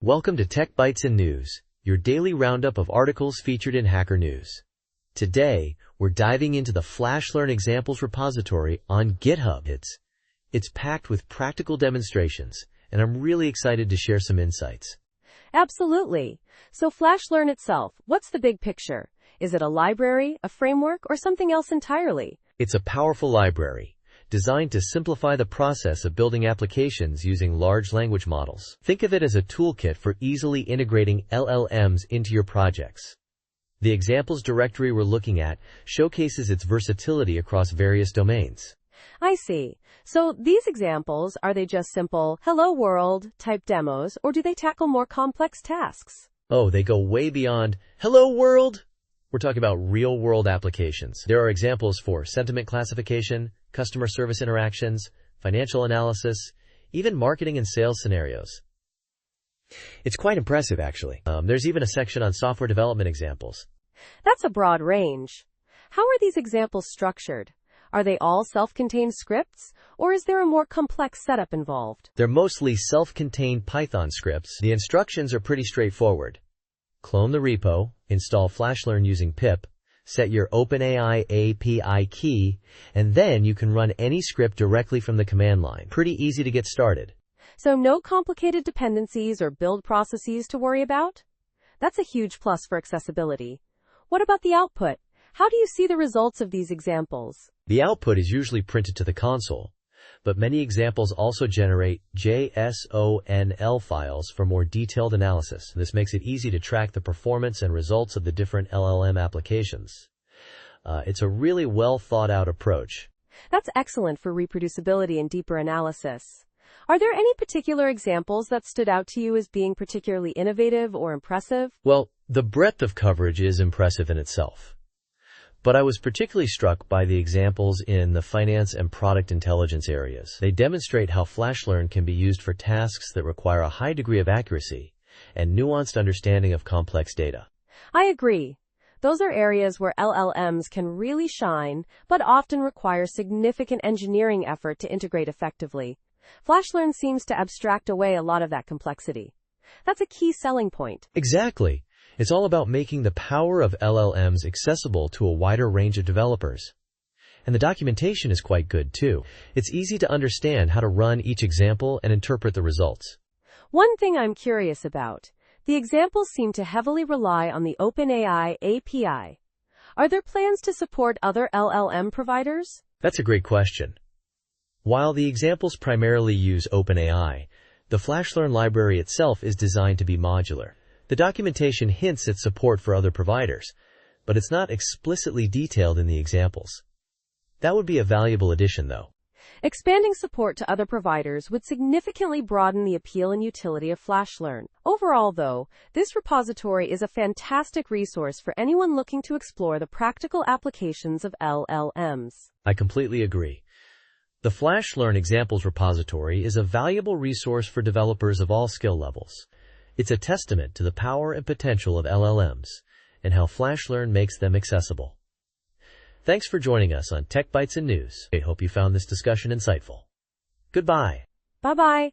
Welcome to Tech Bytes and News, your daily roundup of articles featured in Hacker News. Today, we're diving into the FlashLearn Examples repository on GitHub. It's packed with practical demonstrations, and I'm really excited to share some insights. Absolutely. So FlashLearn itself, what's the big picture? Is it a library, a framework, or something else entirely? It's a powerful library, designed to simplify the process of building applications using large language models. Think of it as a toolkit for easily integrating LLMs into your projects. The examples directory we're looking at showcases its versatility across various domains. I see. So these examples, are they just simple, hello world type demos, or do they tackle more complex tasks? Oh, they go way beyond, hello world! We're talking about real-world applications. There are examples for sentiment classification, customer service interactions, financial analysis, even marketing and sales scenarios. It's quite impressive, actually. There's even a section on software development examples. That's a broad range. How are these examples structured? Are they all self-contained scripts, or is there a more complex setup involved? They're mostly self-contained Python scripts. The instructions are pretty straightforward. Clone the repo, install FlashLearn using pip, set your OpenAI API key, and then you can run any script directly from the command line. Pretty easy to get started. So no complicated dependencies or build processes to worry about? That's a huge plus for accessibility. What about the output? How do you see the results of these examples? The output is usually printed to the console, but many examples also generate JSONL files for more detailed analysis. This makes it easy to track the performance and results of the different LLM applications. It's a really well thought out approach. That's excellent for reproducibility and deeper analysis. Are there any particular examples that stood out to you as being particularly innovative or impressive? Well, the breadth of coverage is impressive in itself. But I was particularly struck by the examples in the finance and product intelligence areas. They demonstrate how FlashLearn can be used for tasks that require a high degree of accuracy and nuanced understanding of complex data. I agree. Those are areas where LLMs can really shine, but often require significant engineering effort to integrate effectively. FlashLearn seems to abstract away a lot of that complexity. That's a key selling point. Exactly. It's all about making the power of LLMs accessible to a wider range of developers. And the documentation is quite good too. It's easy to understand how to run each example and interpret the results. One thing I'm curious about, the examples seem to heavily rely on the OpenAI API. Are there plans to support other LLM providers? That's a great question. While the examples primarily use OpenAI, the FlashLearn library itself is designed to be modular. The documentation hints at support for other providers, but it's not explicitly detailed in the examples. That would be a valuable addition, though. Expanding support to other providers would significantly broaden the appeal and utility of FlashLearn. Overall, though, this repository is a fantastic resource for anyone looking to explore the practical applications of LLMs. I completely agree. The FlashLearn Examples repository is a valuable resource for developers of all skill levels. It's a testament to the power and potential of LLMs and how FlashLearn makes them accessible. Thanks for joining us on Tech Bytes and News. I hope you found this discussion insightful. Goodbye. Bye-bye.